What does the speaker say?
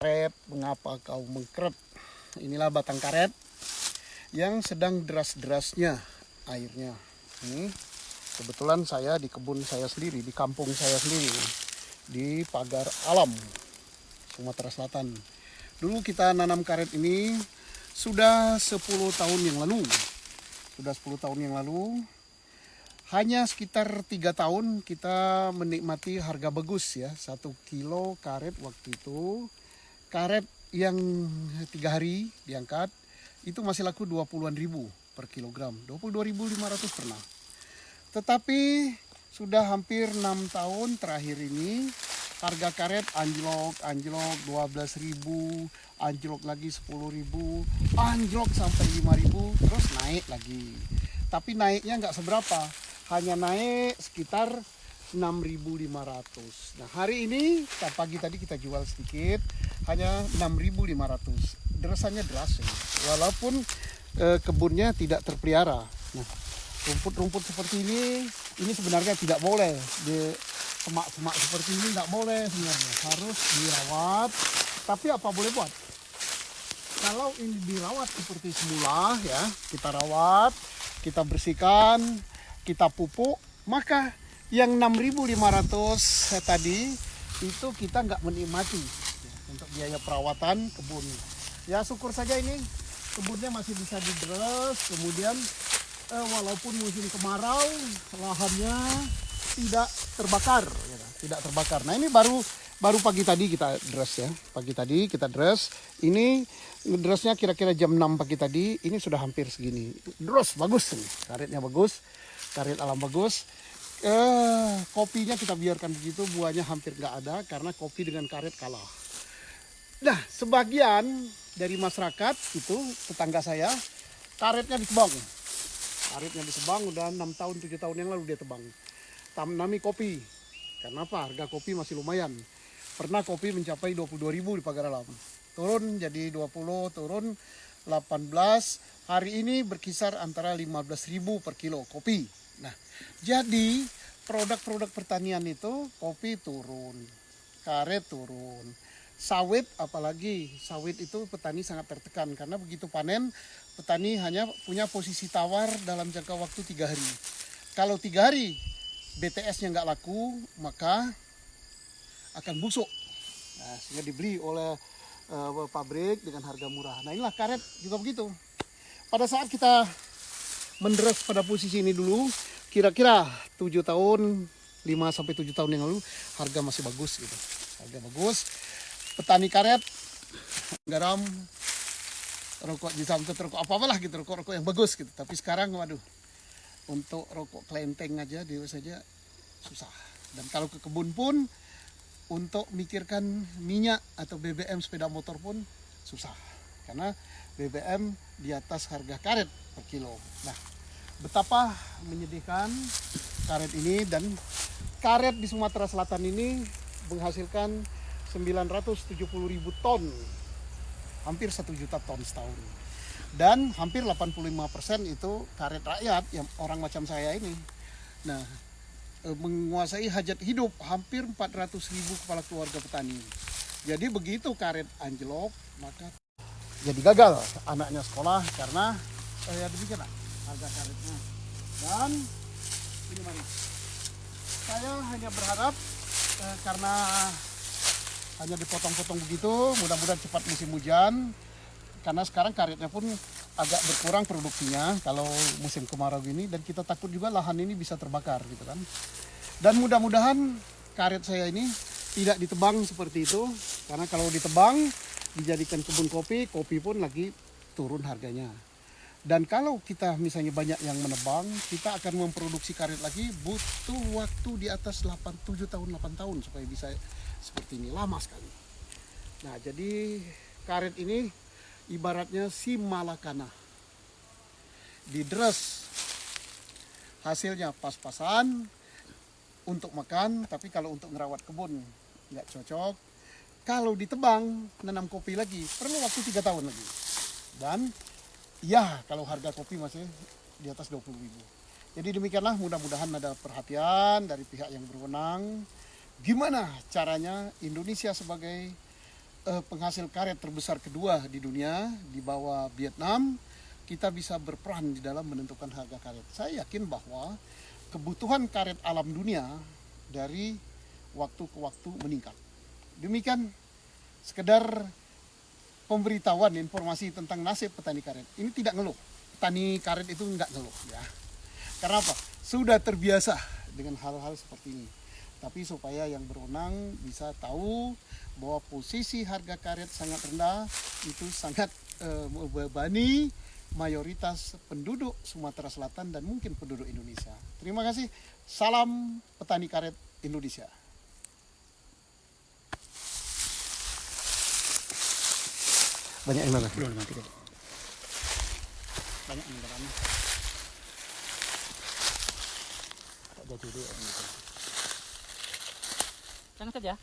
Karet, mengapa kau mengkeret? Inilah batang karet yang sedang deras-derasnya airnya. Ini kebetulan saya di kebun saya sendiri, di kampung saya sendiri, di Pagar Alam, Sumatera Selatan. Dulu kita nanam karet ini sudah 10 tahun yang lalu. Sudah 10 tahun yang lalu. Hanya sekitar 3 tahun kita menikmati harga bagus ya. 1 kilo karet waktu itu. Karet yang 3 hari diangkat itu masih laku 20-an ribu per kilogram, 22.500 pernah. Tetapi sudah hampir 6 tahun terakhir ini harga karet anjlok 12.000, anjlok lagi 10.000, anjlok sampai 5.000, terus naik lagi. Tapi naiknya nggak seberapa, hanya naik sekitar 6.500. Nah hari ini pagi tadi kita jual sedikit, hanya 6.500. Derasannya deras ya. Walaupun kebunnya tidak terpelihara. Nah rumput-rumput seperti ini sebenarnya tidak boleh. Di semak-semak seperti ini tidak boleh sebenarnya. Harus dirawat. Tapi apa boleh buat? Kalau ini dirawat seperti semula ya, kita rawat, kita bersihkan, kita pupuk, maka yang 6.500 tadi itu kita nggak menikmati ya, untuk biaya perawatan kebun. Ya syukur saja ini kebunnya masih bisa didres, kemudian walaupun musim kemarau lahannya tidak terbakar, ya, tidak terbakar. Nah ini baru pagi tadi kita dres ya, pagi tadi kita dres. Ini dresnya kira-kira jam 6 pagi tadi, ini sudah hampir segini. Dres bagus nih, karetnya bagus, karet alam bagus. Kopinya kita biarkan begitu, buahnya hampir nggak ada karena kopi dengan karet kalah. Nah sebagian dari masyarakat itu tetangga saya karetnya ditebang. Karetnya ditebang udah 6 tahun 7 tahun yang lalu dia tebang. Tanami kopi. Karena apa? Harga kopi masih lumayan. Pernah kopi mencapai 22.000 di Pagar Alam. Turun jadi 20, turun 18. Hari ini berkisar antara 15.000 per kilo kopi. Nah, jadi produk-produk pertanian itu kopi turun, karet turun, sawit apalagi. Sawit itu petani sangat tertekan karena begitu panen petani hanya punya posisi tawar dalam jangka waktu 3 hari. Kalau 3 hari BTS-nya nggak laku maka akan busuk. Nah, sehingga dibeli oleh pabrik dengan harga murah. Nah inilah karet juga begitu. Pada saat kita menderes pada posisi ini dulu, kira-kira 7 tahun, 5-7 tahun yang lalu harga masih bagus gitu. Harga bagus. Petani karet garam rokok disamtet rokok apa-apalah gitu, rokok yang bagus gitu. Tapi sekarang waduh, untuk rokok kelenteng aja dia saja susah. Dan kalau ke kebun pun untuk mikirkan minyak atau BBM sepeda motor pun susah. Karena BBM di atas harga karet per kilo. Nah, betapa menyedihkan karet ini, dan karet di Sumatera Selatan ini menghasilkan 970.000 ton, hampir 1 juta ton setahun. Dan hampir 85% itu karet rakyat yang orang macam saya ini. Nah, menguasai hajat hidup hampir 400.000 kepala keluarga petani. Jadi begitu karet anjlok maka jadi gagal anaknya sekolah karena ya demikian harga karetnya. Dan ini mari, saya hanya berharap karena hanya dipotong-potong begitu, mudah-mudahan cepat musim hujan. Karena sekarang karetnya pun agak berkurang produksinya kalau musim kemarau gini, dan kita takut juga lahan ini bisa terbakar gitu kan. Dan mudah-mudahan karet saya ini tidak ditebang seperti itu, karena kalau ditebang dijadikan kebun kopi, kopi pun lagi turun harganya. Dan kalau kita misalnya banyak yang menebang, kita akan memproduksi karet lagi butuh waktu di atas 7 tahun 8 tahun supaya bisa seperti ini, lama sekali. Nah, jadi karet ini ibaratnya si malakana. Didres hasilnya pas-pasan untuk makan, tapi kalau untuk ngerawat kebun nggak cocok. Kalau ditebang, nanam kopi lagi, perlu waktu 3 tahun lagi. Dan ya kalau harga kopi masih di atas 20.000. Jadi demikianlah, mudah-mudahan ada perhatian dari pihak yang berwenang. Gimana caranya Indonesia sebagai penghasil karet terbesar kedua di dunia di bawah Vietnam, kita bisa berperan di dalam menentukan harga karet. Saya yakin bahwa kebutuhan karet alam dunia dari waktu ke waktu meningkat. Demikian sekedar pemberitahuan informasi tentang nasib petani karet. Ini tidak ngeluh. Petani karet itu enggak ngeluh ya. Karena apa? Sudah terbiasa dengan hal-hal seperti ini. Tapi supaya yang berwenang bisa tahu bahwa posisi harga karet sangat rendah itu sangat membebani mayoritas penduduk Sumatera Selatan dan mungkin penduduk Indonesia. Terima kasih. Salam petani karet Indonesia. Banyak yang mana? Belum nanti deh. Banyak yang berani. Tak jadi dia. Jangan saja.